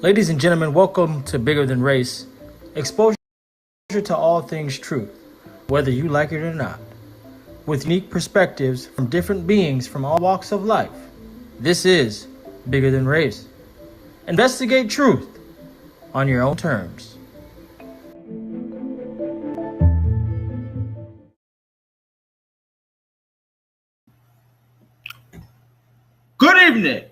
Ladies and gentlemen, welcome to Bigger Than Race, exposure to all things truth, whether you like it or not, with unique perspectives from different beings from all walks of life. This is Bigger Than Race. Investigate truth on your own terms. Good evening.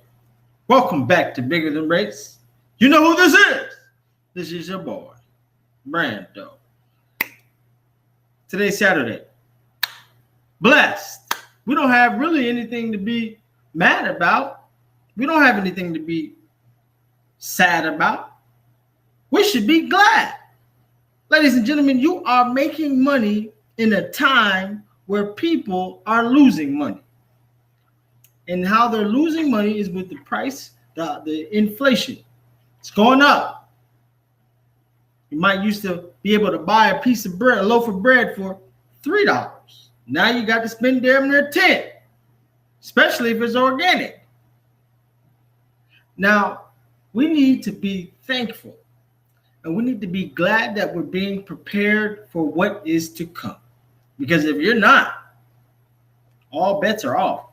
Welcome back to Bigger Than Race. You know who this is? This is your boy, Brando. Today's Saturday. Blessed. We don't have really anything to be mad about. We don't have anything to be sad about. We should be glad. Ladies and gentlemen, you are making money in a time where people are losing money. And how they're losing money is with the price, the inflation. It's going up. You might used to be able to buy a piece of bread, a loaf of bread for $3. Now you got to spend damn near $10, especially if it's organic. Now, we need to be thankful, and we need to be glad that we're being prepared for what is to come. Because if you're not, all bets are off.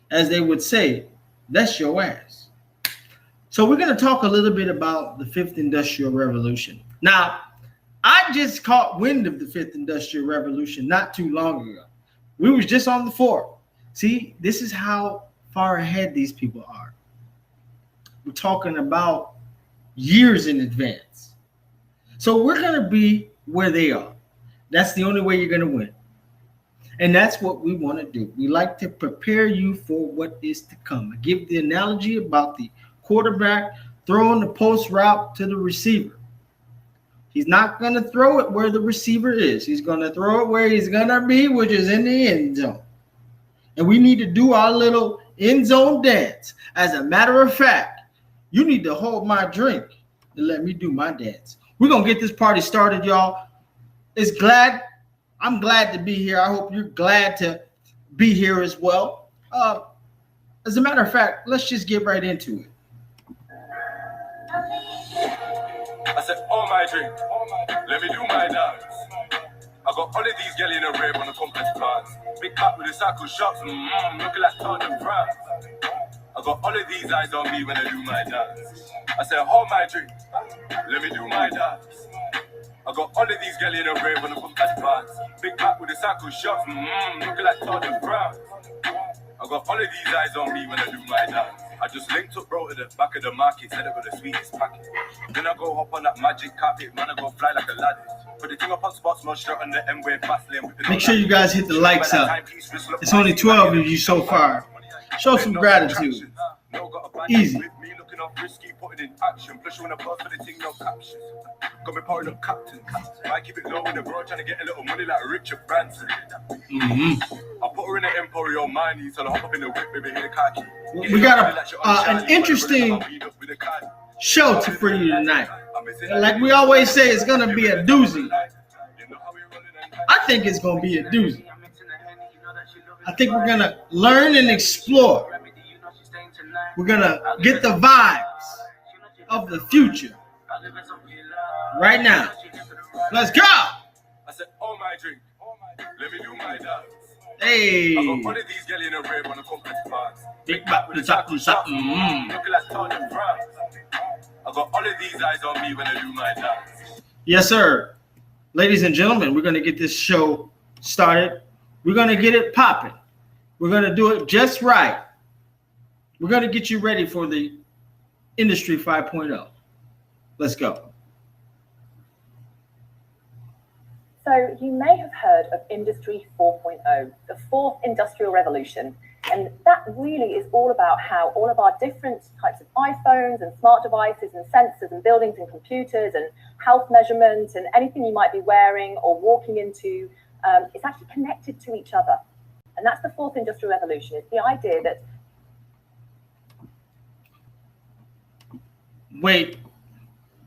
As they would say, that's your ass. So we're going to talk a little bit about the fifth industrial revolution. Now, I just caught wind of the fifth industrial revolution not too long ago. We was just on the fourth. See, this is how far ahead these people are. We're talking about years in advance. So we're going to be where they are. That's the only way you're going to win. And that's what we want to do. We like to prepare you for what is to come. I give the analogy about the quarterback throwing the post route to the receiver. He's not going to throw it where the receiver is. He's going to throw it where he's going to be, which is in the end zone. And we need to do our little end zone dance. As a matter of fact, you need to hold my drink and let me do my dance. We're going to get this party started, y'all. I'm glad to be here. I hope you're glad to be here as well. As a matter of fact, let's just get right into it. I said, oh my drink, let me do my dance. I got all of these girls in a rave on the complex plants. Big cat with the cycle shots, looking like Todd and France. I got all of these eyes on me when I do my dance. I said, hold my drink, let me do my dance. I got all of these girls in a rave on the complex plants. Big cat with the cycle shots, looking like Todd and France. I got all of these eyes on me when I do my dance. I just linked up, bro, to the back of the market, said it with the sweetest packet. Then I go hop on that magic carpet, man, I go fly like a ladder. Put the thing up on spots, no straight on the M-way fast lane. Make sure you guys hit the likes up. It's only 12 of you so far. Show some gratitude. Easy. Me looking up risky, putting in action. Plus you wanna post for the thing, no captions. Got me powering up captain. I keep it low in the bro, trying to get a little money like Richard Branson. I put her in the Emporio Miney, so I hop up in the whip, baby, hit the khaki. We got an interesting show for you tonight. Like we always say, it's going to be a doozy. I think it's going to be a doozy. I think we're going to learn and explore. We're going to get the vibes of the future right now. Let's go. I said, oh my drink, let me do my dance. Hey. I got all of these girls in a rave on the complex parts. Big back with the tackle shot. Looking like Todd and France. I got all of these eyes on me when I do my dance. Yes, sir. Ladies and gentlemen, we're going to get this show started. We're going to get it popping. We're going to do it just right. We're going to get you ready for the Industry 5.0. Let's go. So you may have heard of Industry 4.0, the fourth industrial revolution. And that really is all about how all of our different types of iPhones and smart devices and sensors and buildings and computers and health measurements and anything you might be wearing or walking into is actually connected to each other. And that's the fourth industrial revolution. It's the idea that... Wait,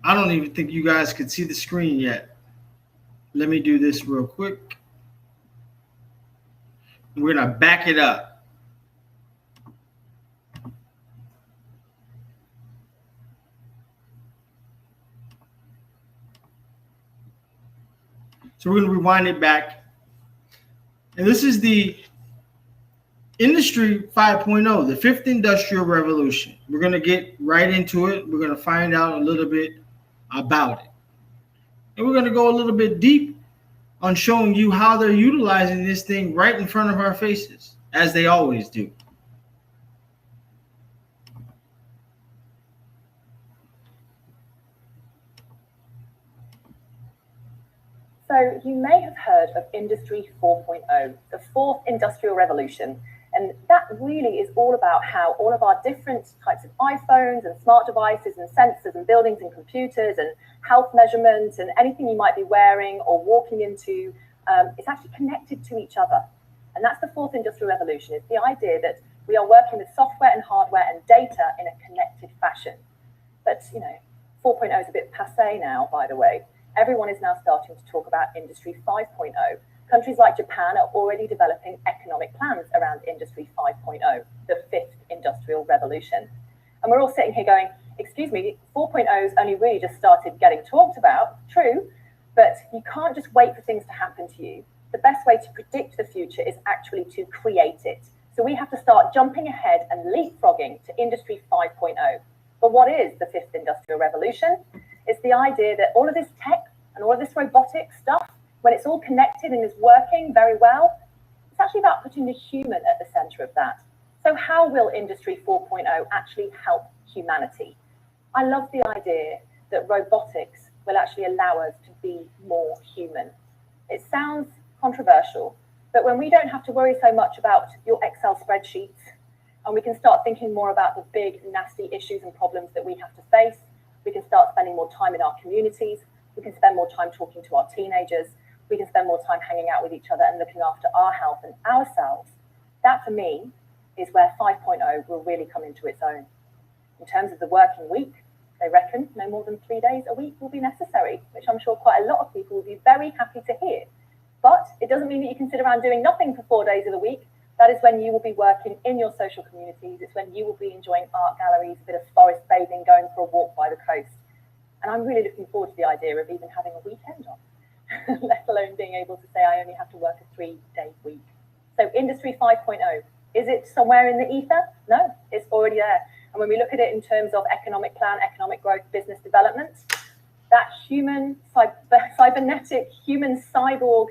I don't even think you guys could see the screen yet. Let me do this real quick. We're going to back it up. So we're going to rewind it back. And this is the Industry 5.0, the fifth industrial revolution. We're going to get right into it. We're going to find out a little bit about it. And we're going to go a little bit deep on showing you how they're utilizing this thing right in front of our faces, as they always do. So you may have heard of Industry 4.0, the fourth industrial revolution. And that really is all about how all of our different types of iPhones and smart devices and sensors and buildings and computers and health measurements and anything you might be wearing or walking into is actually connected to each other. And that's the fourth industrial revolution. It's the idea that we are working with software and hardware and data in a connected fashion. But, 4.0 is a bit passé now, by the way. Everyone is now starting to talk about Industry 5.0. Countries like Japan are already developing economic plans around Industry 5.0, the fifth industrial revolution. And we're all sitting here going, excuse me, 4.0's only really just started getting talked about, true, but you can't just wait for things to happen to you. The best way to predict the future is actually to create it. So we have to start jumping ahead and leapfrogging to Industry 5.0. But what is the fifth industrial revolution? It's the idea that all of this tech and all of this robotic stuff, when it's all connected and is working very well, it's actually about putting the human at the center of that. So how will Industry 4.0 actually help humanity? I love the idea that robotics will actually allow us to be more human. It sounds controversial, but when we don't have to worry so much about your Excel spreadsheets, and we can start thinking more about the big, nasty issues and problems that we have to face, we can start spending more time in our communities, we can spend more time talking to our teenagers, we can spend more time hanging out with each other and looking after our health and ourselves. That, for me, is where 5.0 will really come into its own. In terms of the working week, they reckon no more than 3 days a week will be necessary, which I'm sure quite a lot of people will be very happy to hear. But it doesn't mean that you can sit around doing nothing for 4 days of the week. That is when you will be working in your social communities. It's when you will be enjoying art galleries, a bit of forest bathing, going for a walk by the coast. And I'm really looking forward to the idea of even having a weekend off, let alone being able to say I only have to work a 3-day week. So Industry 5.0, is it somewhere in the ether? No, it's already there. And when we look at it in terms of economic plan, economic growth, business development, that human cybernetic, human cyborg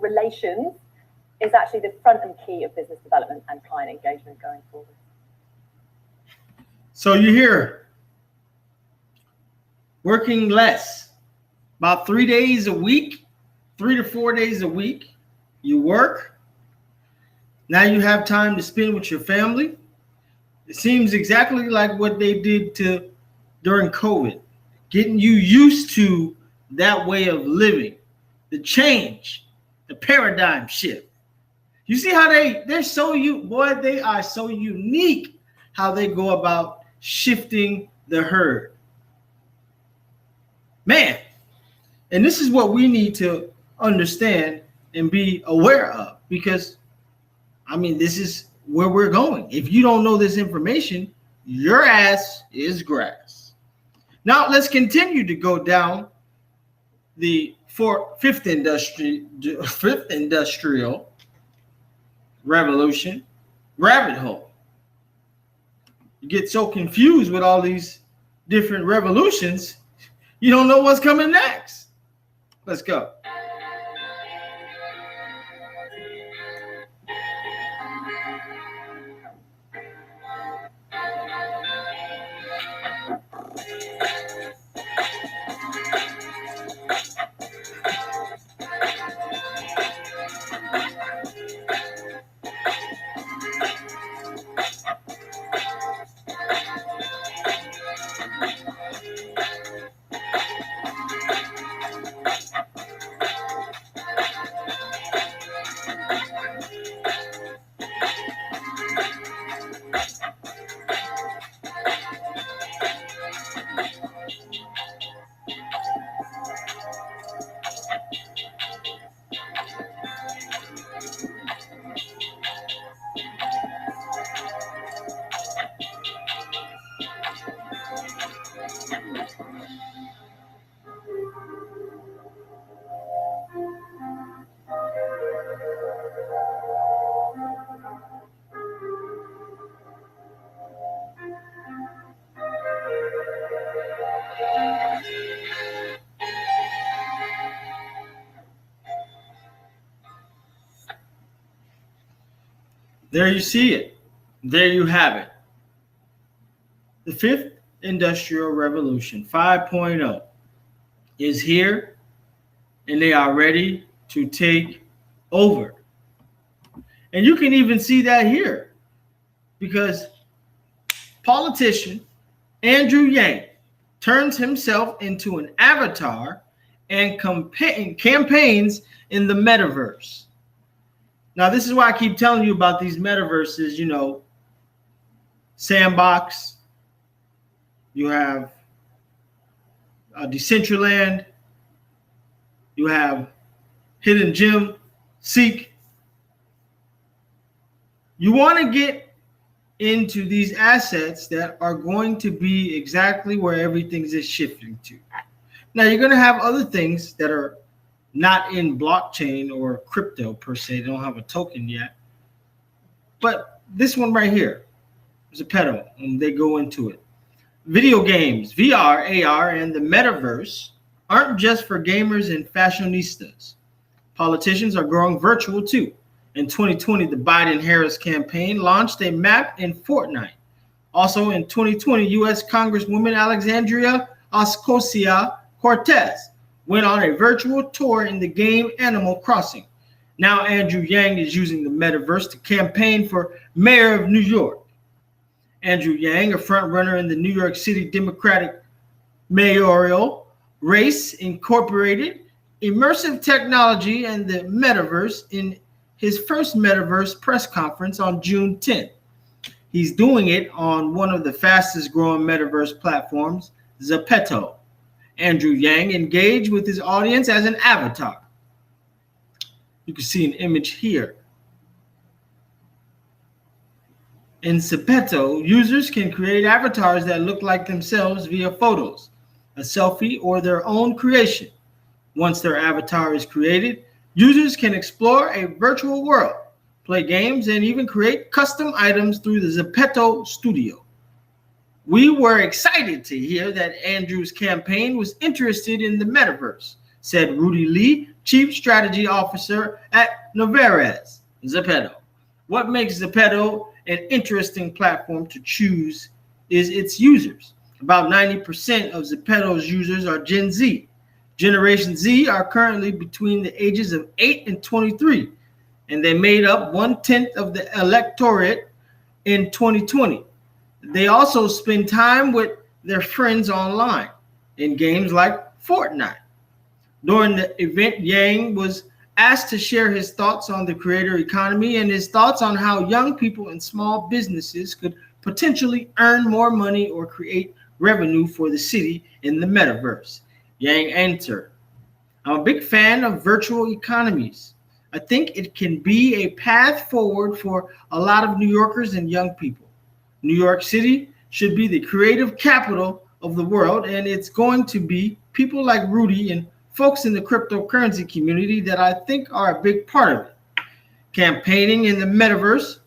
relations is actually the front and key of business development and client engagement going forward. So you hear, working less, about 3 days a week, 3 to 4 days a week, you work. Now you have time to spend with your family. It seems exactly like what they did during COVID, getting you used to that way of living, the change, the paradigm shift. You see how they are so unique how they go about shifting the herd. Man, and this is what we need to understand and be aware of, because this is where we're going. If you don't know this information, your ass is grass. Now let's continue to go down the fifth industrial revolution rabbit hole. You get so confused with all these different revolutions, you don't know what's coming next. Let's go. There you see it. There you have it. The fifth industrial revolution, 5.0, is here, and they are ready to take over. And you can even see that here, because politician Andrew Yang turns himself into an avatar and campaigns in the metaverse. Now, this is why I keep telling you about these metaverses, you know, Sandbox, you have Decentraland, you have Hidden Gem, Seek. You want to get into these assets that are going to be exactly where everything is shifting to. Now, you're going to have other things that are not in blockchain or crypto per se. They don't have a token yet. But this one right here is a pedo, and they go into it. Video games, VR, AR, and the metaverse aren't just for gamers and fashionistas. Politicians are growing virtual too. In 2020, the Biden-Harris campaign launched a map in Fortnite. Also in 2020, U.S. Congresswoman Alexandria Ocasio-Cortez went on a virtual tour in the game Animal Crossing. Now Andrew Yang is using the metaverse to campaign for mayor of New York. Andrew Yang, a frontrunner in the New York City Democratic mayoral race, incorporated immersive technology and the metaverse in his first metaverse press conference on June 10th. He's doing it on one of the fastest growing metaverse platforms, Zepeto. Andrew Yang engaged with his audience as an avatar. You can see an image here. In Zepeto, users can create avatars that look like themselves via photos, a selfie, or their own creation. Once their avatar is created, users can explore a virtual world, play games, and even create custom items through the Zepeto studio. We were excited to hear that Andrew's campaign was interested in the metaverse, said Rudy Lee, Chief Strategy Officer at Novarez, Zepeto. What makes Zepeto an interesting platform to choose is its users. About 90% of Zepeto's users are Gen Z. Generation Z are currently between the ages of 8 and 23, and they made up 1/10 of the electorate in 2020. They also spend time with their friends online in games like Fortnite. During the event, Yang was asked to share his thoughts on the creator economy and his thoughts on how young people and small businesses could potentially earn more money or create revenue for the city in the metaverse. Yang answered, "I'm a big fan of virtual economies. I think it can be a path forward for a lot of New Yorkers and young people. New York City should be the creative capital of the world, and it's going to be people like Rudy and folks in the cryptocurrency community that I think are a big part of it." Campaigning in the metaverse.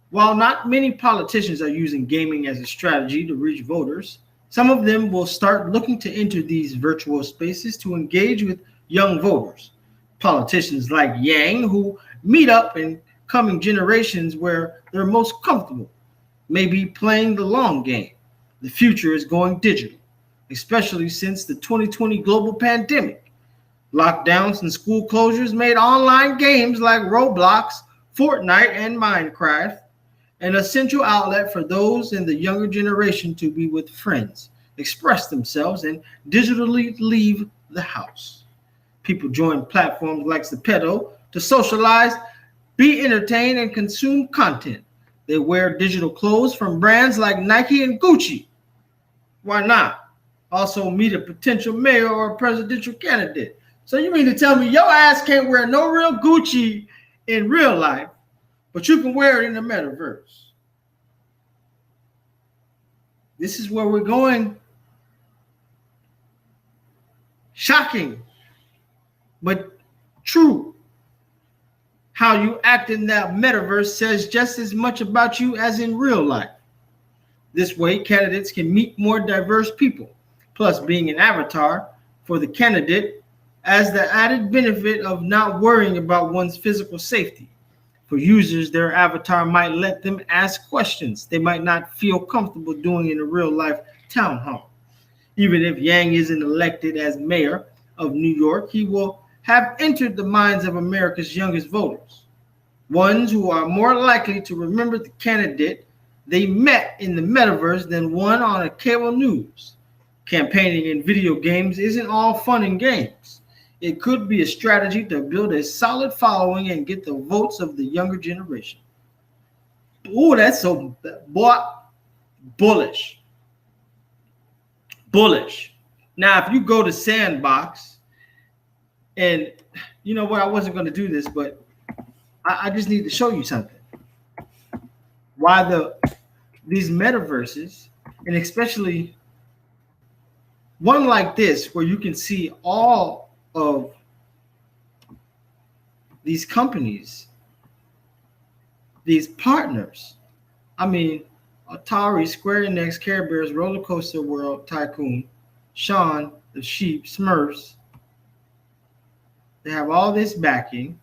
While not many politicians are using gaming as a strategy to reach voters, some of them will start looking to enter these virtual spaces to engage with young voters. Politicians like Yang, who meet up in coming generations where they're most comfortable, may be playing the long game. The future is going digital, especially since the 2020 global pandemic. Lockdowns and school closures made online games like Roblox, Fortnite, and Minecraft an essential outlet for those in the younger generation to be with friends, express themselves, and digitally leave the house. People join platforms like Zepeto to socialize, be entertained, and consume content. They wear digital clothes from brands like Nike and Gucci. Why not? Also meet a potential mayor or a presidential candidate. So you mean to tell me your ass can't wear no real Gucci in real life, but you can wear it in the metaverse? This is where we're going. Shocking, but true. How you act in that metaverse says just as much about you as in real life. This way, candidates can meet more diverse people. Plus, being an avatar for the candidate has the added benefit of not worrying about one's physical safety. For users, their avatar might let them ask questions they might not feel comfortable doing in a real-life town hall. Even if Yang isn't elected as mayor of New York, he will have entered the minds of America's youngest voters, ones who are more likely to remember the candidate they met in the metaverse than one on a cable news. Campaigning in video games isn't all fun and games. It could be a strategy to build a solid following and get the votes of the younger generation. Ooh, that's so bullish. Bullish. Now, if you go to Sandbox, and you know what, I wasn't going to do this, but I just need to show you something. Why these metaverses, and especially one like this, where you can see all of these companies, these partners. I mean, Atari, Square Enix, Care Bears, Roller Coaster World Tycoon, Shaun, the Sheep, Smurfs. They have all this backing.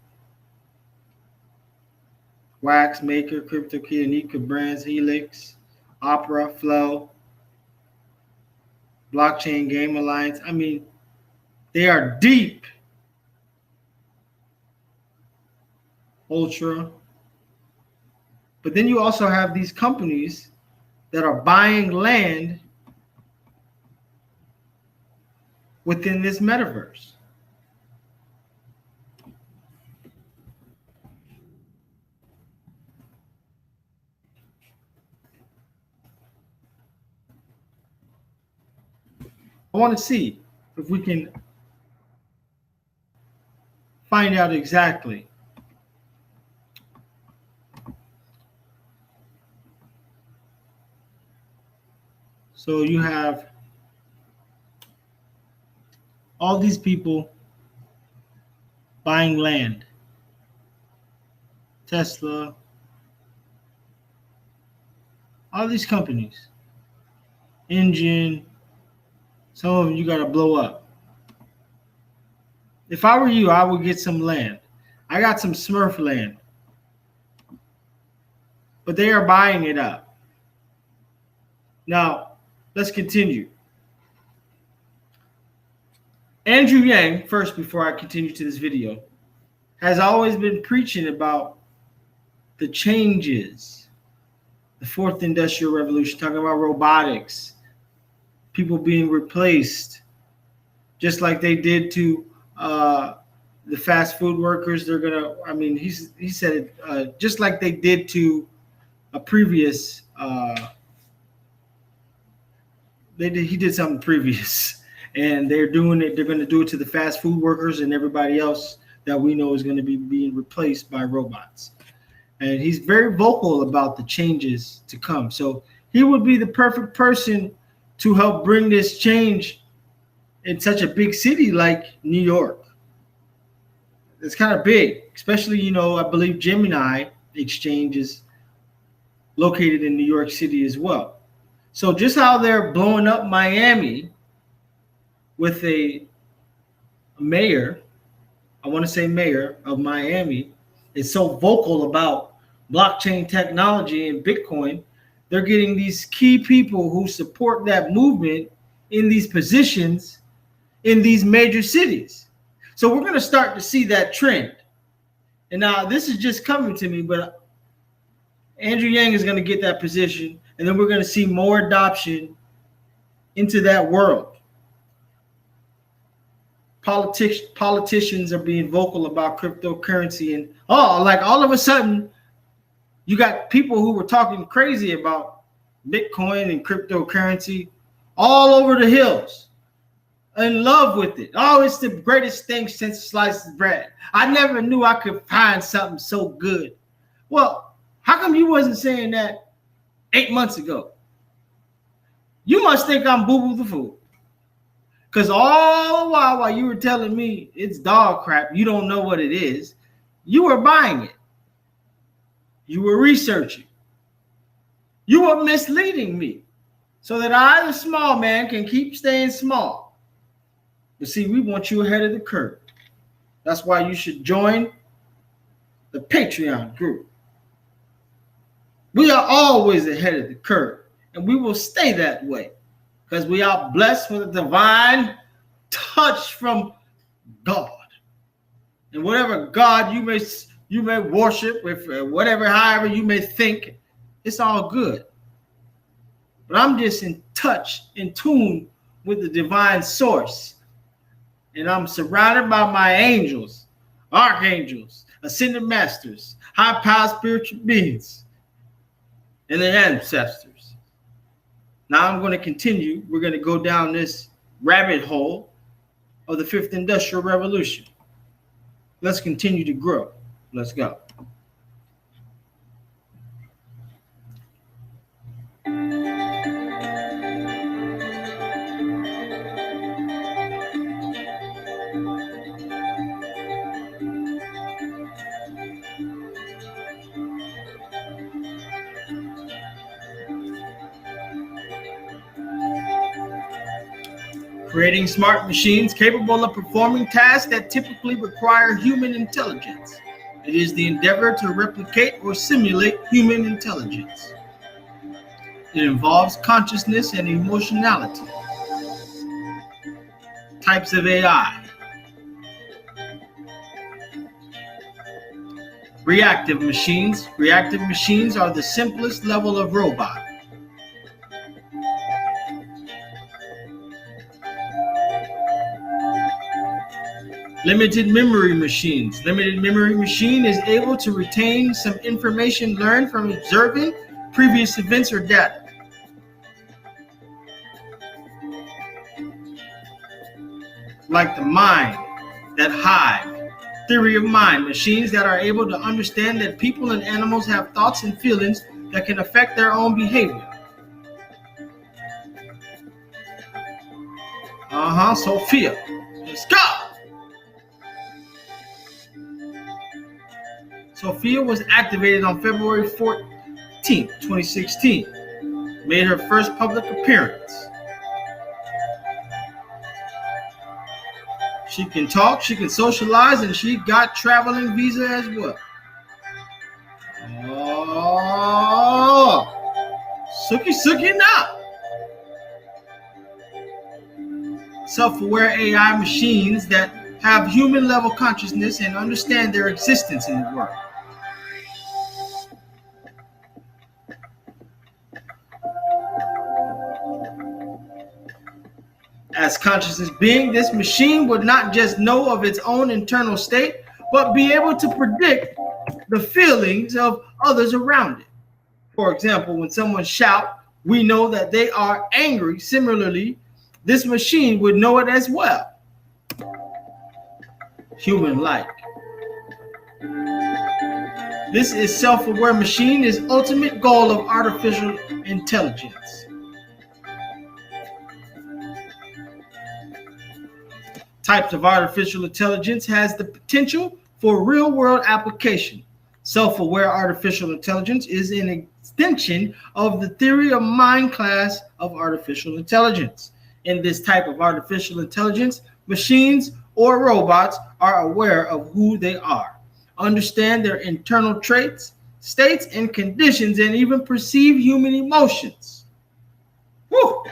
Wax Maker, CryptoKey, Anika Brands, Helix, Opera, Flow, Blockchain Game Alliance. I mean, they are deep. Ultra. But then you also have these companies that are buying land within this metaverse. I want to see if we can find out exactly. So you have all these people buying land. Tesla, all these companies. Engine, some of them you got to blow up. If I were you, I would get some land. I got some Smurf land. But they are buying it up. Now, let's continue. Andrew Yang, first, before I continue to this video, has always been preaching about the changes, the fourth industrial revolution, talking about robotics, people being replaced, just like they did to the fast food workers. They're gonna, I mean, he said it just like they did to a previous. He did something previous, and they're doing it. They're going to do it to the fast food workers and everybody else that we know is going to be being replaced by robots. And he's very vocal about the changes to come. So he would be the perfect person to help bring this change in such a big city like New York. It's kind of big, especially, you know, I believe Gemini Exchange is located in New York City as well. So just how they're blowing up Miami with a mayor, I want to say mayor of Miami, is so vocal about blockchain technology and Bitcoin, they're getting these key people who support that movement in these positions in these major cities. So we're going to start to see that trend. And now this is just coming to me, but Andrew Yang is going to get that position. And then we're going to see more adoption into that world. Politicians are being vocal about cryptocurrency. And like all of a sudden, you got people who were talking crazy about Bitcoin and cryptocurrency all over the hills, in love with it. Oh, it's the greatest thing since sliced bread. I never knew I could find something so good. Well, how come you wasn't saying that 8 months ago? You must think I'm boo-boo the fool. Because all the while you were telling me it's dog crap, you don't know what it is, you were buying it. You were researching. You were misleading me so that I, the small man, can keep staying small. But see, we want you ahead of the curve. That's why you should join the Patreon group. We are always ahead of the curve, and we will stay that way because we are blessed with a divine touch from God. And whatever God you may worship with, whatever, however you may think, it's all good. But I'm just in touch, in tune with the divine source. And I'm surrounded by my angels, archangels, ascended masters, high-powered spiritual beings, and their ancestors. Now I'm going to continue. We're going to go down this rabbit hole of the fifth industrial revolution. Let's continue to grow. Let's go. Creating smart machines capable of performing tasks that typically require human intelligence. It is the endeavor to replicate or simulate human intelligence. It involves consciousness and emotionality. Types of AI. Reactive machines. Reactive machines are the simplest level of robot. Limited memory machines. Limited memory machine is able to retain some information learned from observing previous events or data. Like the mind, that hive, theory of mind, machines that are able to understand that people and animals have thoughts and feelings that can affect their own behavior. Sophia. Let's go. Sophia was activated on February 14th, 2016. Made her first public appearance. She can talk, she can socialize, and she got traveling visa as well. Oh, Suki now. Self-aware AI machines that have human level consciousness and understand their existence in the world. As consciousness being, this machine would not just know of its own internal state, but be able to predict the feelings of others around it. For example, when someone shouts, we know that they are angry. Similarly, this machine would know it as well. Human-like. This is self-aware machine is ultimate goal of artificial intelligence. Types of artificial intelligence has the potential for real-world application. Self-aware artificial intelligence is an extension of the theory of mind class of artificial intelligence. In this type of artificial intelligence, machines or robots are aware of who they are, understand their internal traits, states, and conditions, and even perceive human emotions. Woo!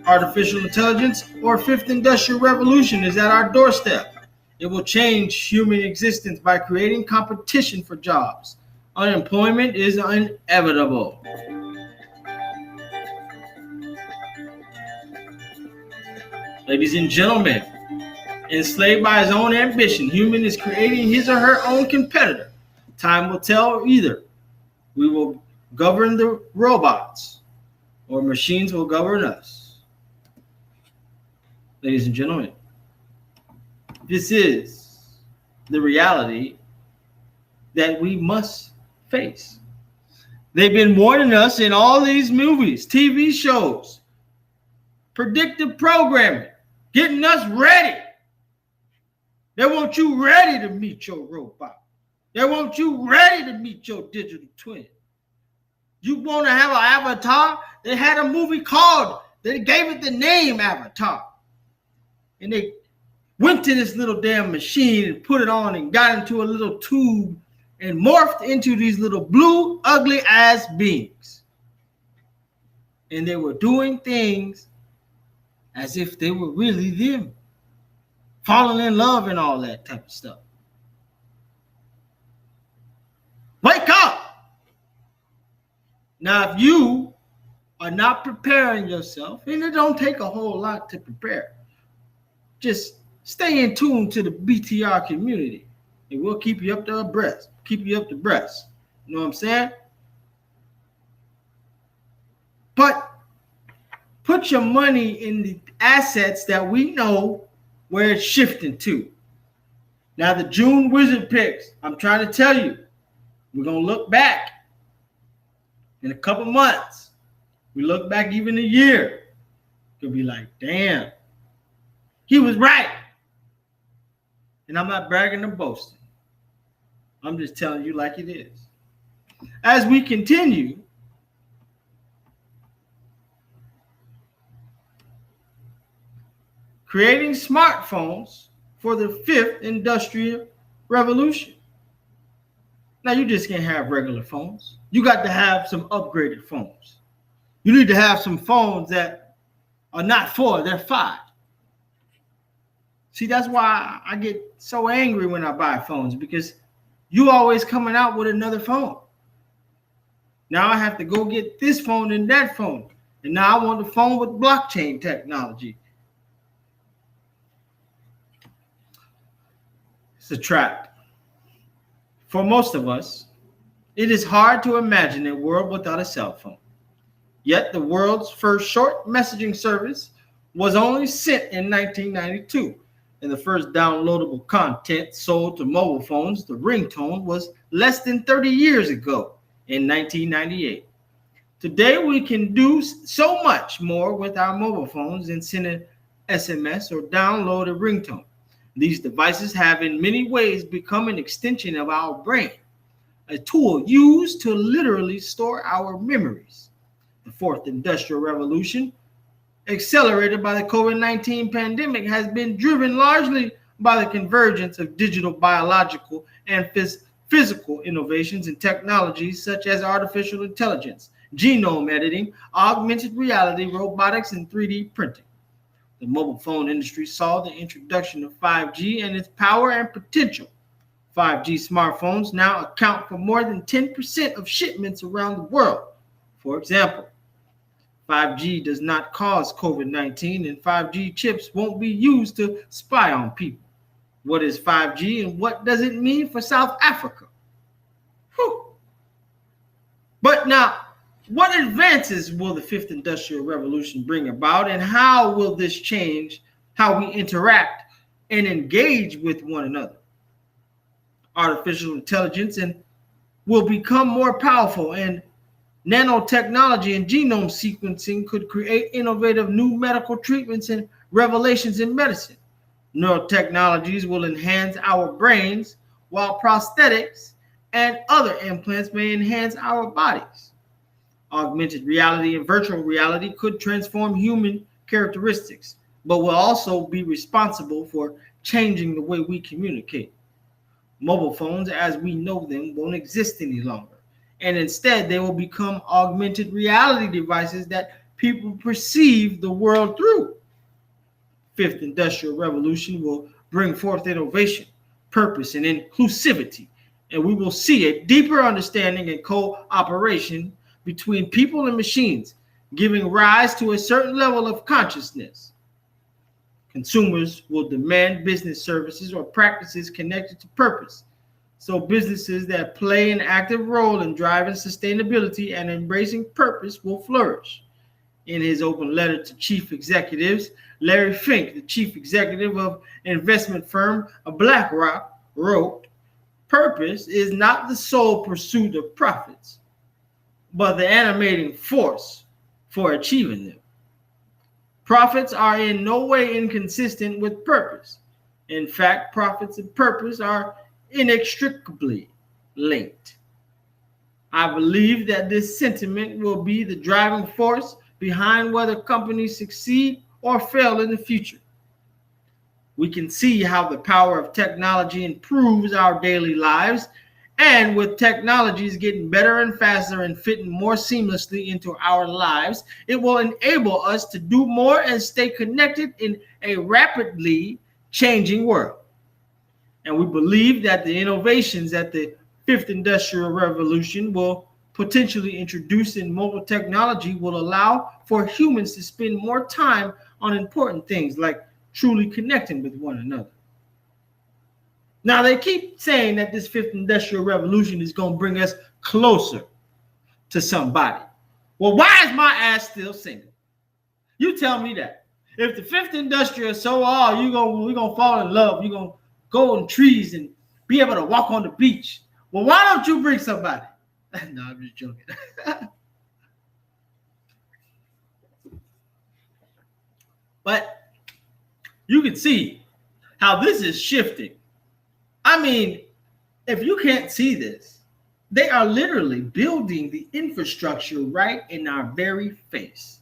Artificial intelligence or fifth industrial revolution is at our doorstep. It will change human existence by creating competition for jobs. Unemployment is inevitable. Ladies and gentlemen, enslaved by his own ambition, human is creating his or her own competitor. Time will tell either we will govern the robots or machines will govern us. Ladies and gentlemen, this is the reality that we must face. They've been warning us in all these movies, TV shows, predictive programming, getting us ready. They want you ready to meet your robot. They want you ready to meet your digital twin. You want to have an avatar? They had a movie called They gave it the name Avatar. And they went to this little damn machine and put it on and got into a little tube and morphed into these little blue, ugly ass beings. And they were doing things as if they were really them, falling in love and all that type of stuff. Wake up! Now, if you are not preparing yourself, and it don't take a whole lot to prepare, just stay in tune to the BTR community, and we'll keep you up to abreast. Keep you up to breast. You know what I'm saying? But put your money in the assets that we know where it's shifting to. Now, the June wizard picks, I'm trying to tell you, we're going to look back in a couple months. We look back even a year. You'll be like, damn, he was right. And I'm not bragging or boasting. I'm just telling you like it is. As we continue, creating smartphones for the fifth industrial revolution. Now, you just can't have regular phones. You got to have some upgraded phones. You need to have some phones that are not 4, they're 5. See, that's why I get so angry when I buy phones, because you always coming out with another phone. Now I have to go get this phone and that phone. And now I want the phone with blockchain technology. It's a trap. For most of us, it is hard to imagine a world without a cell phone. Yet the world's first short messaging service was only sent in 1992. And the first downloadable content sold to mobile phones, the ringtone, was less than 30 years ago in 1998. Today, we can do so much more with our mobile phones than send an SMS or download a ringtone. These devices have in many ways become an extension of our brain, a tool used to literally store our memories. The fourth industrial revolution, accelerated by the COVID-19 pandemic, has been driven largely by the convergence of digital, biological, and physical innovations and technologies such as artificial intelligence, genome editing, augmented reality, robotics, and 3D printing. The mobile phone industry saw the introduction of 5G and its power and potential. 5G smartphones now account for more than 10% of shipments around the world. For example, 5G does not cause COVID-19, and 5G chips won't be used to spy on people. What is 5G and what does it mean for South Africa? Whew. But now, what advances will the fifth industrial revolution bring about, and how will this change how we interact and engage with one another? Artificial intelligence will become more powerful, and nanotechnology and genome sequencing could create innovative new medical treatments and revelations in medicine. Neurotechnologies will enhance our brains, while prosthetics and other implants may enhance our bodies. Augmented reality and virtual reality could transform human characteristics, but will also be responsible for changing the way we communicate. Mobile phones, as we know them, won't exist any longer, and instead they will become augmented reality devices that people perceive the world through. Fifth industrial revolution will bring forth innovation, purpose, and inclusivity, and we will see a deeper understanding and cooperation between people and machines, giving rise to a certain level of consciousness. Consumers will demand business services or practices connected to purpose. So businesses that play an active role in driving sustainability and embracing purpose will flourish. In his open letter to chief executives, Larry Fink, the chief executive of investment firm BlackRock, wrote, "Purpose is not the sole pursuit of profits, but the animating force for achieving them. Profits are in no way inconsistent with purpose. In fact, profits and purpose are inextricably linked." I believe that this sentiment will be the driving force behind whether companies succeed or fail in the future. We can see how the power of technology improves our daily lives, and with technologies getting better and faster and fitting more seamlessly into our lives, it will enable us to do more and stay connected in a rapidly changing world. And we believe that the innovations that the fifth industrial revolution will potentially introduce in mobile technology will allow for humans to spend more time on important things like truly connecting with one another. Now, they keep saying that this fifth industrial revolution is going to bring us closer to somebody. Well, why is my ass still single? You tell me that. If the fifth industrial is so, we're going to fall in love, you're going to go in trees and be able to walk on the beach. Well, why don't you bring somebody? No, I'm just joking. But you can see how this is shifting. I mean, if you can't see this, they are literally building the infrastructure right in our very face.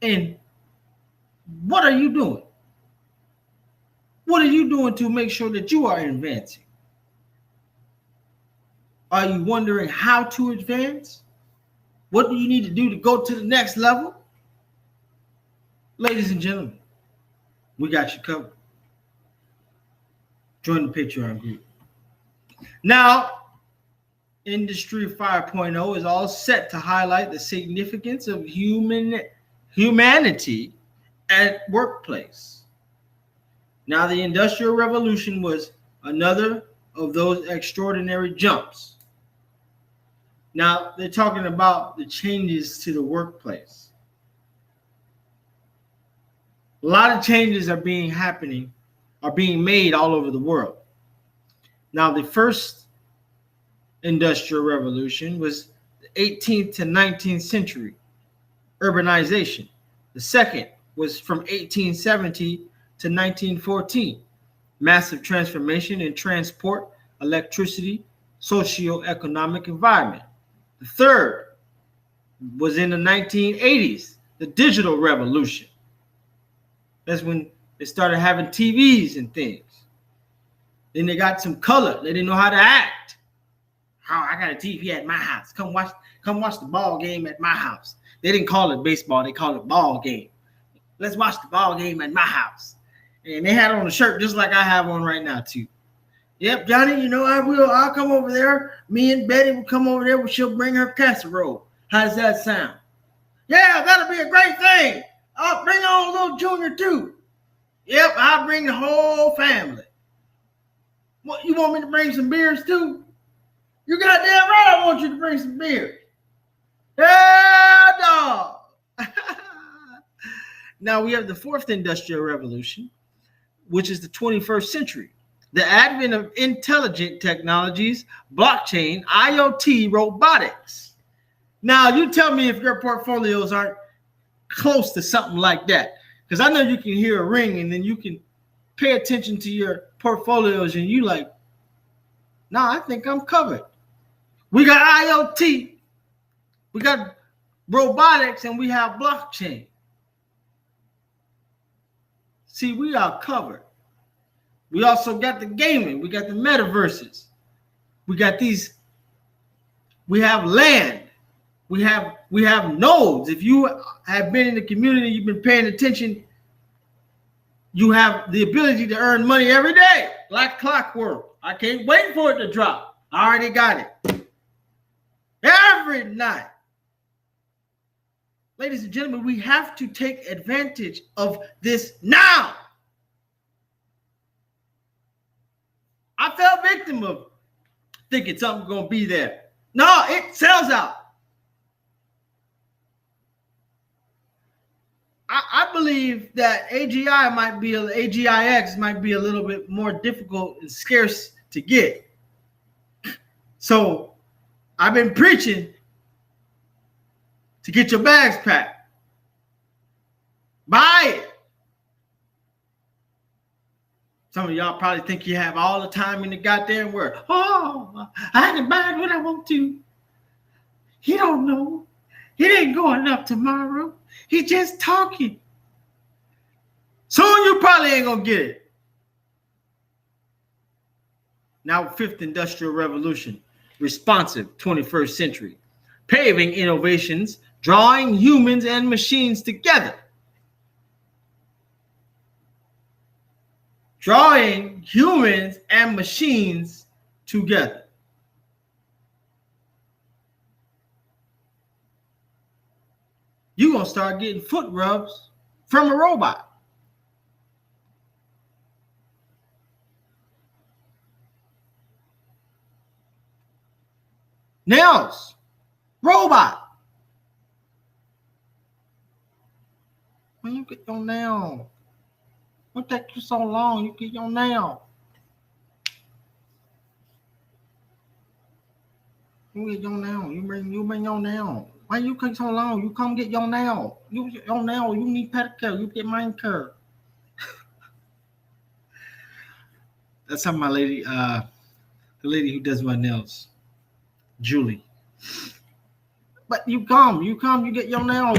And what are you doing? What are you doing to make sure that you are advancing? Are you wondering how to advance? What do you need to do to go to the next level? Ladies and gentlemen, we got you covered. Join the Patreon group. Now, Industry 5.0 is all set to highlight the significance of humanity at workplace. Now, the Industrial Revolution was another of those extraordinary jumps. Now, they're talking about the changes to the workplace. A lot of changes are being made all over the world. Now, the first industrial revolution was the 18th to 19th century, urbanization. The second was from 1870 to 1914, massive transformation in transport, electricity, socio-economic environment. The third was in the 1980s, the digital revolution. That's when they started having TVs and things. Then they got some color. They didn't know how to act. Oh, I got a TV at my house. Come watch the ball game at my house. They didn't call it baseball. They called it ball game. Let's watch the ball game at my house. And they had on a shirt just like I have on right now too. Yep, Johnny, you know I will. I'll come over there. Me and Betty will come over there. She'll bring her casserole. How does that sound? Yeah, that'll be a great thing. I'll bring on little Junior too. Yep, I'll bring the whole family. What, you want me to bring some beers too? You goddamn right I want you to bring some beers. Yeah, dog. Now we have the fourth industrial revolution, which is the 21st century. The advent of intelligent technologies, blockchain, IoT, robotics. Now you tell me if your portfolios aren't close to something like that, because I know you can hear a ring and then you can pay attention to your portfolios and you like, nah, I think I'm covered. We got IoT, we got robotics, and we have blockchain. See, we are covered. We also got the gaming, we got the metaverses, we got these, we have land. We have nodes. If you have been in the community, you've been paying attention, you have the ability to earn money every day, like clockwork. I can't wait for it to drop. I already got it. Every night. Ladies and gentlemen, we have to take advantage of this now. I fell victim of thinking something's going to be there. No, it sells out. I believe that AGIX might be a little bit more difficult and scarce to get. So I've been preaching to get your bags packed. Buy it. Some of y'all probably think you have all the time in the goddamn world. Oh, I can buy it when I want to. He don't know. It ain't going up tomorrow. He just talking. Soon you probably ain't gonna get it. Now, fifth industrial revolution, responsive 21st century, paving innovations, drawing humans and machines together. Drawing humans and machines together. You're going to start getting foot rubs from a robot. Nails, robot. When you get your nail, what take you so long? You get your nail. You get your nail. You bring your nail. Why you take so long? You come get your nail. You get your nail. You need pedicure. You get manicure. That's how my lady, the lady who does my nails, Julie. But you come, you get your nail,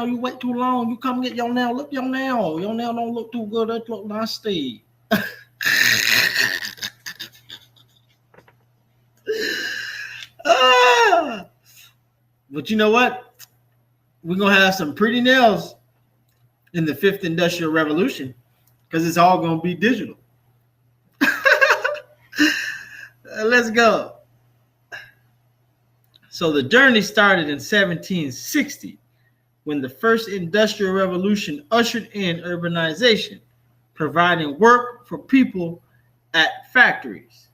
you wait too long, you come get your nail, look your nail don't look too good, it look nasty. But you know what? We're going to have some pretty nails in the fifth industrial revolution because it's all going to be digital. Let's go. So the journey started in 1760 when the first industrial revolution ushered in urbanization, providing work for people at factories.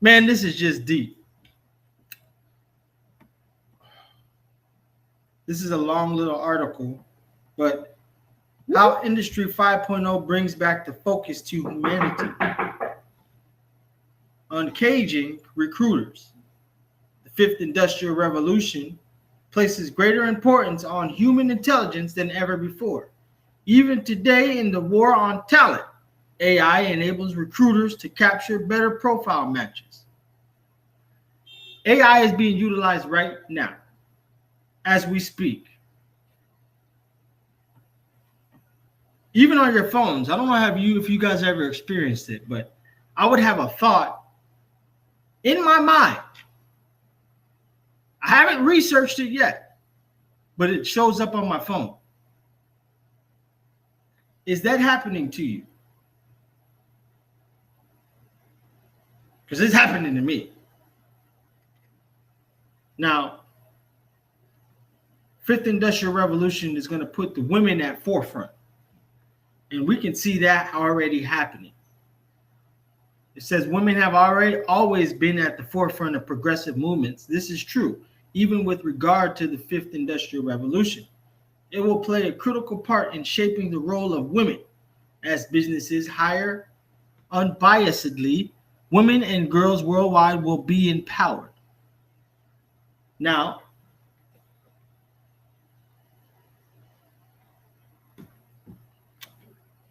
Man, this is just deep. This is a long little article, but how Industry 5.0 brings back the focus to humanity. Uncaging recruiters. The fifth industrial revolution places greater importance on human intelligence than ever before. Even today, in the war on talent, AI enables recruiters to capture better profile matches. AI is being utilized right now as we speak. Even on your phones. I don't know if you guys ever experienced it, but I would have a thought in my mind. I haven't researched it yet, but it shows up on my phone. Is that happening to you? Because it's happening to me. Now, fifth industrial revolution is going to put the women at forefront. And we can see that already happening. It says women have always been at the forefront of progressive movements. This is true, even with regard to the fifth industrial revolution. It will play a critical part in shaping the role of women as businesses hire unbiasedly. Women and girls worldwide will be empowered. Now,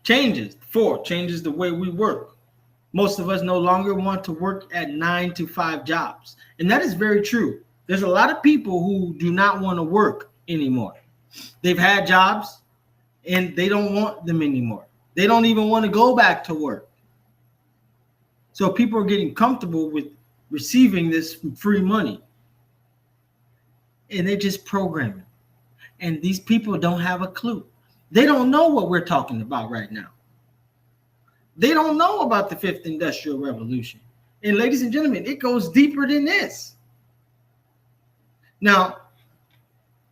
changes the way we work. Most of us no longer want to work at 9-to-5 jobs. And that is very true. There's a lot of people who do not want to work anymore. They've had jobs and they don't want them anymore. They don't even want to go back to work. So people are getting comfortable with receiving this free money. And they're just programming. And these people don't have a clue. They don't know what we're talking about right now. They don't know about the fifth industrial revolution. And ladies and gentlemen, it goes deeper than this. Now,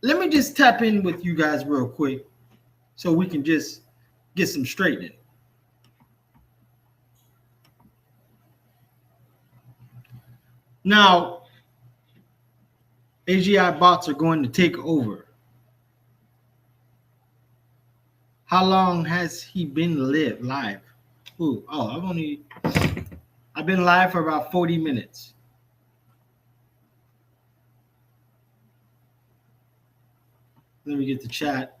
let me just tap in with you guys real quick so we can just get some straightening. Now, AGI bots are going to take over. How long has he been live? Ooh, I've been live for about 40 minutes. Let me get the chat.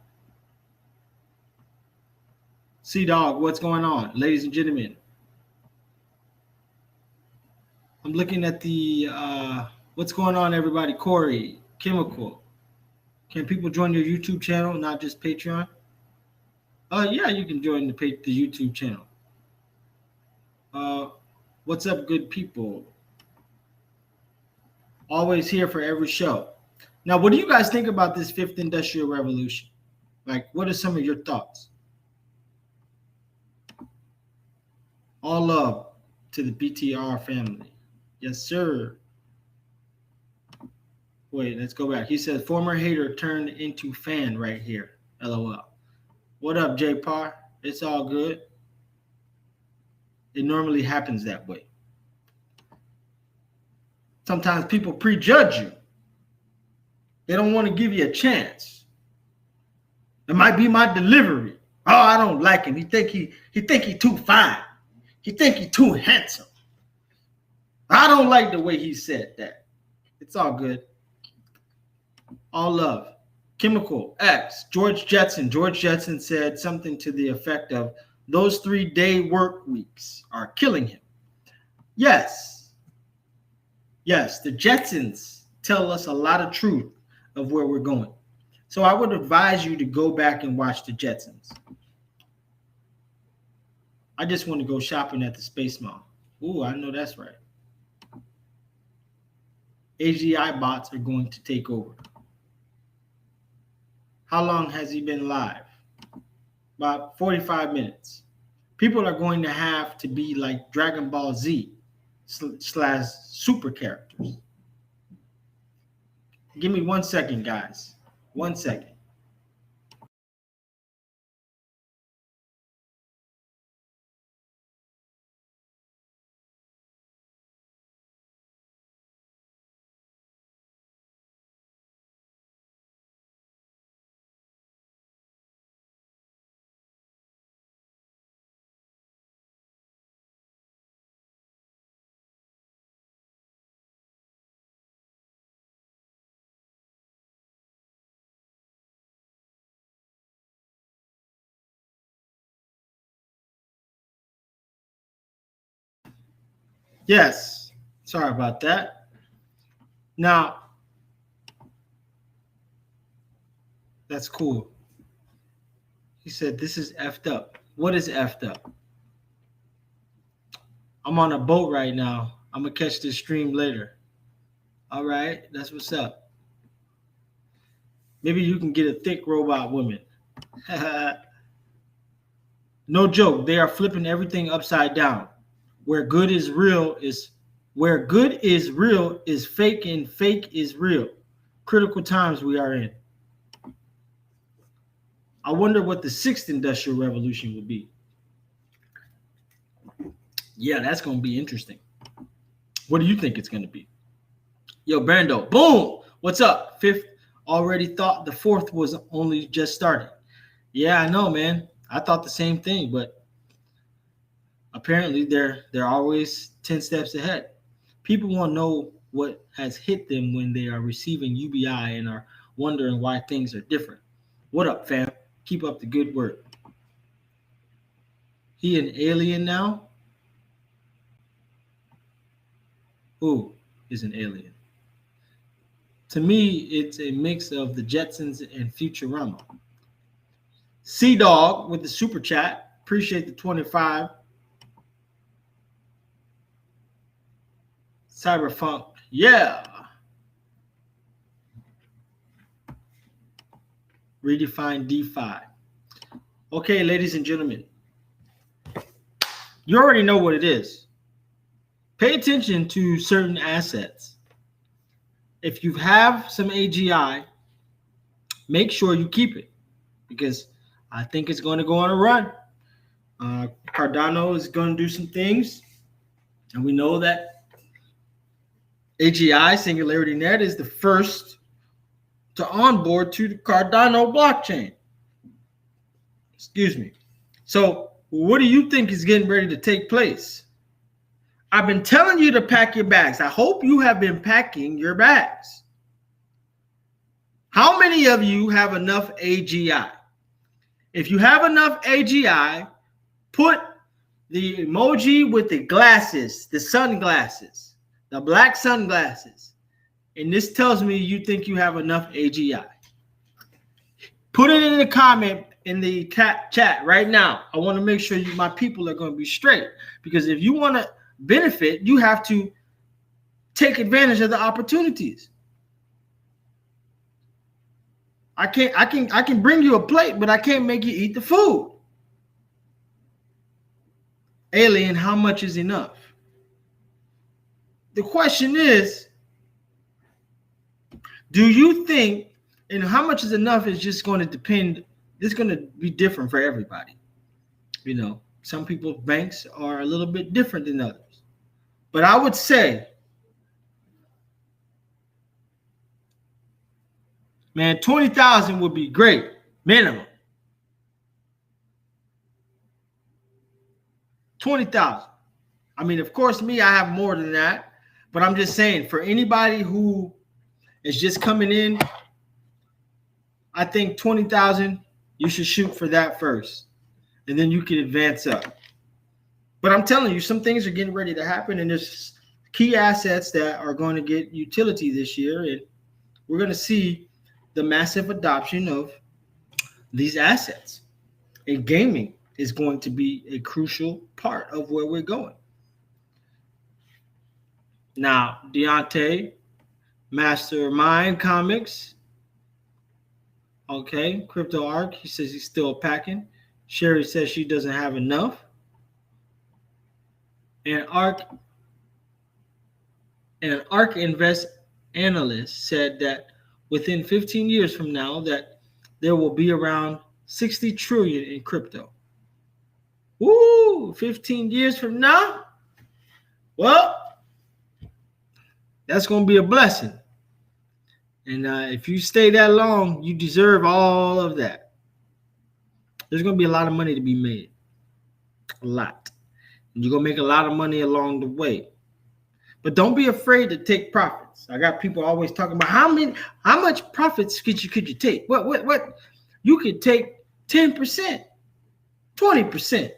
C-Dog, what's going on? Ladies and gentlemen, I'm looking at the, what's going on, everybody? Corey, Chemical, Can people join your YouTube channel, not just Patreon? Yeah, you can join the YouTube channel. What's up, good people? Always here for every show. Now, what do you guys think about this fifth industrial revolution? Like, what are some of your thoughts? All love to the BTR family. Yes, sir. Wait, let's go back. He said, former hater turned into fan right here. LOL. What up, J Par? It's all good. It normally happens that way. Sometimes people prejudge you. They don't want to give you a chance. It might be my delivery. Oh, I don't like him. He think he too fine. He think he too handsome. I don't like the way he said that. It's all good. All love. Chemical X. George Jetson. George Jetson said something to the effect of, those 3-day work weeks are killing him. Yes. Yes, the Jetsons tell us a lot of truth of where we're going. So I would advise you to go back and watch the Jetsons. I just want to go shopping at the Space Mall. Ooh, I know that's right. AGI bots are going to take over. How long has he been live? About 45 minutes. People are going to have to be like Dragon Ball Z / super characters. Give me 1 second, guys. 1 second. Yes. Sorry about that. Now, that's cool. He said, this is effed up. What is effed up? I'm on a boat right now. I'm going to catch this stream later. All right. That's what's up. Maybe you can get a thick robot woman. No joke. They are flipping everything upside down. Where good is real is fake, and fake is real. Critical times we are in. I wonder what the sixth industrial revolution will be. Yeah, that's going to be interesting. What do you think it's going to be? Yo, Brando, boom. What's up? Fifth already thought the fourth was only just starting. Yeah, I know, man. I thought the same thing, but apparently they're always 10 steps ahead. People want to know what has hit them when they are receiving UBI and are wondering why things are different. What up, fam? Keep up the good work. He an alien now? Who is an alien? To me, it's a mix of the Jetsons and Futurama. Sea-Dog with the super chat. Appreciate the 25. Cyberfunk, yeah. Redefine DeFi. Okay, ladies and gentlemen, you already know what it is. Pay attention to certain assets. If you have some AGI, make sure you keep it, because I think it's going to go on a run. Cardano is going to do some things, and we know that AGI, SingularityNet, is the first to onboard to the Cardano blockchain. Excuse me. So what do you think is getting ready to take place? I've been telling you to pack your bags. I hope you have been packing your bags. How many of you have enough AGI? If you have enough AGI, put the emoji with the glasses, the sunglasses, the black sunglasses. And this tells me you think you have enough AGI. Put it in the comment in the chat right now. I want to make sure my people are going to be straight, because if you want to benefit, you have to take advantage of the opportunities. I can bring you a plate, but I can't make you eat the food. Alien, how much is enough? The question is, do you think, and how much is enough is just going to depend, it's going to be different for everybody. You know, some people's banks are a little bit different than others. But I would say, man, 20,000 would be great, minimum. 20,000. I mean, of course, me, I have more than that. But I'm just saying, for anybody who is just coming in, I think 20,000, you should shoot for that first. And then you can advance up. But I'm telling you, some things are getting ready to happen. And there's key assets that are going to get utility this year. And we're going to see the massive adoption of these assets. And gaming is going to be a crucial part of where we're going. Now, Deontay, Mastermind Comics. Okay, Crypto Arc, he says he's still packing. Sherry says she doesn't have enough. And Arc Invest Analyst said that within 15 years from now that there will be around 60 trillion in crypto. Woo! 15 years from now? Well, that's going to be a blessing. And if you stay that long, you deserve all of that. There's going to be a lot of money to be made. A lot. And you're going to make a lot of money along the way. But don't be afraid to take profits. I got people always talking about how much profits could you take? What? You could take 10%, 20%,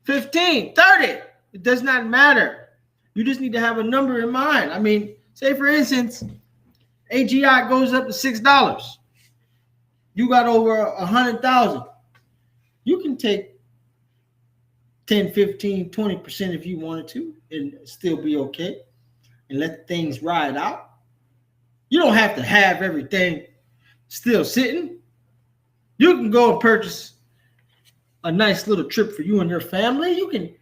15, 30. It does not matter. You just need to have a number in mind. I mean, say for instance, AGI goes up to $6. You got over 100,000. You can take 10, 15, 20% if you wanted to and still be okay and let things ride out. You don't have to have everything still sitting. You can go and purchase a nice little trip for you and your family. You can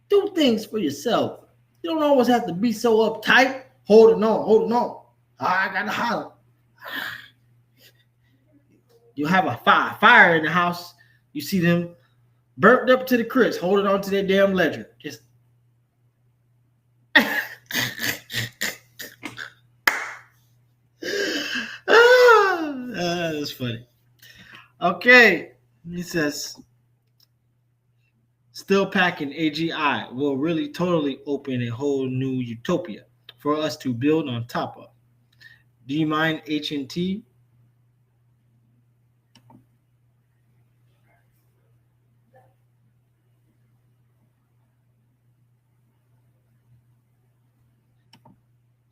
do things for yourself. You don't always have to be so uptight, holding on. I got to holler. You have a fire in the house. You see them burnt up to the crisp, holding on to their damn ledger. Just that's funny. Okay, he says, still packing AGI will really totally open a whole new utopia for us to build on top of. Do you mind HNT?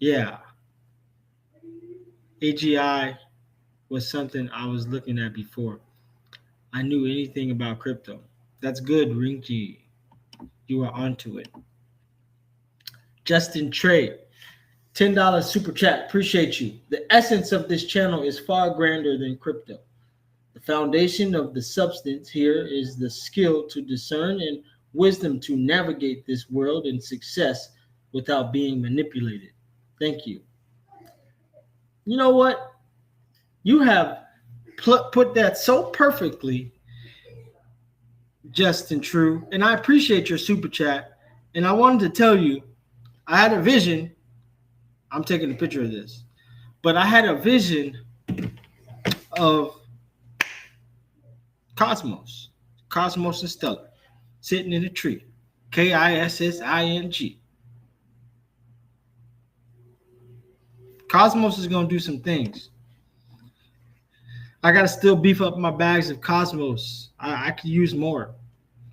Yeah. AGI was something I was looking at before I knew anything about crypto. That's good, Rinky. You are onto it. Justin Trey, $10 super chat. Appreciate you. The essence of this channel is far grander than crypto. The foundation of the substance here is the skill to discern and wisdom to navigate this world in success without being manipulated. Thank you. You know what? You have put that so perfectly, Justin True, and I appreciate your super chat. And I wanted to tell you, I had a vision. I'm taking a picture of this, but I had a vision of Cosmos and Stellar sitting in a tree. KISSING. Cosmos is going to do some things. I got to still beef up my bags of Cosmos. I could use more.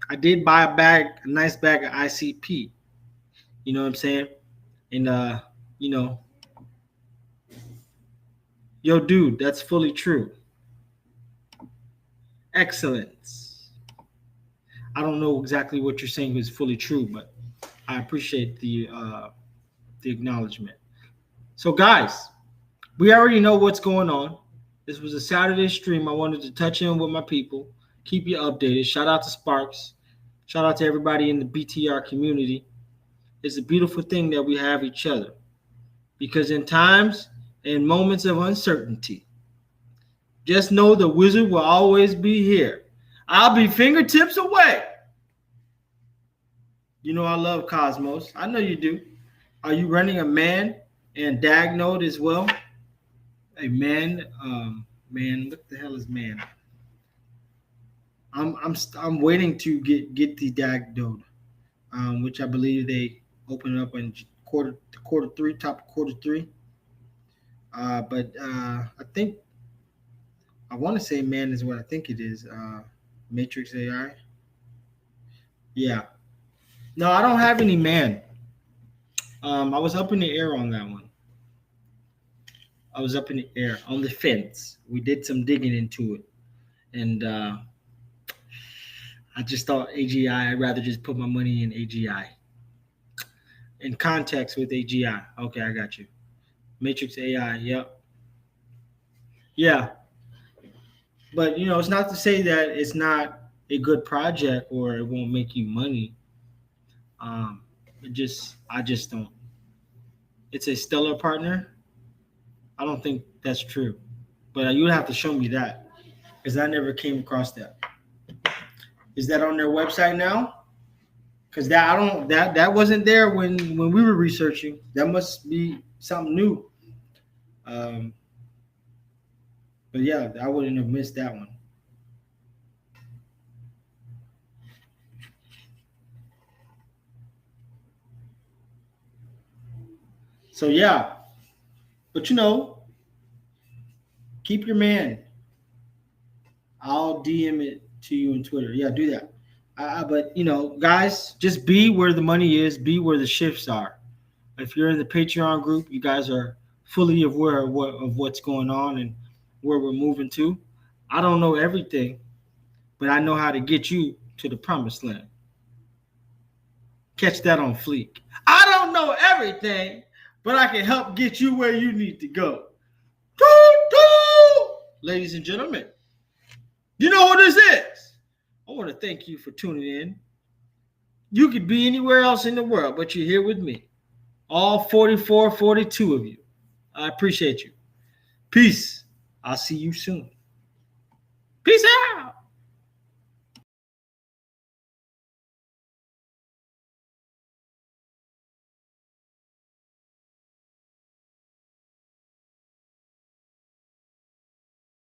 I did buy a nice bag of ICP. You know what I'm saying? And, you know, yo, dude, that's fully true. excellence. I don't know exactly what you're saying is fully true, but I appreciate the acknowledgement. So, guys, we already know what's going on. This was a Saturday stream. I wanted to touch in with my people, keep you updated. Shout out to Sparks. Shout out to everybody in the BTR community. It's a beautiful thing that we have each other, because in times and moments of uncertainty, just know the wizard will always be here. I'll be fingertips away. You know I love Cosmos. I know you do. Are you running a man and DAG node as well? A man, what the hell is man? I'm waiting to get the DAG node, which I believe they open up in quarter three, top of quarter three. But I think I want to say man is what I think it is. Matrix AI. Yeah. No, I don't have any man. I was up in the air on that one. I was up in the air on the fence. We did some digging into it, and I just thought AGI. I'd rather just put my money in AGI. In context with AGI. Okay, I got you. Matrix AI. Yep. Yeah. But it's not to say that it's not a good project or it won't make you money. I just don't. It's a stellar partner. I don't think that's true, but you would have to show me that, because I never came across that. Is that on their website now? Because that wasn't there when we were researching. That must be something new. But yeah, I wouldn't have missed that one. So yeah, but keep your man. I'll DM it to you on Twitter. Yeah, do that. But guys, just be where the money is. Be where the shifts are. If you're in the Patreon group, you guys are fully aware of what's going on and where we're moving to. I don't know everything, but I know how to get you to the promised land. Catch that on Fleek. I don't know everything, but I can help get you where you need to go. Ladies and gentlemen, you know what this is. I want to thank you for tuning in. You could be anywhere else in the world, but you're here with me. All 44, 42 of you. I appreciate you. Peace. I'll see you soon. Peace out.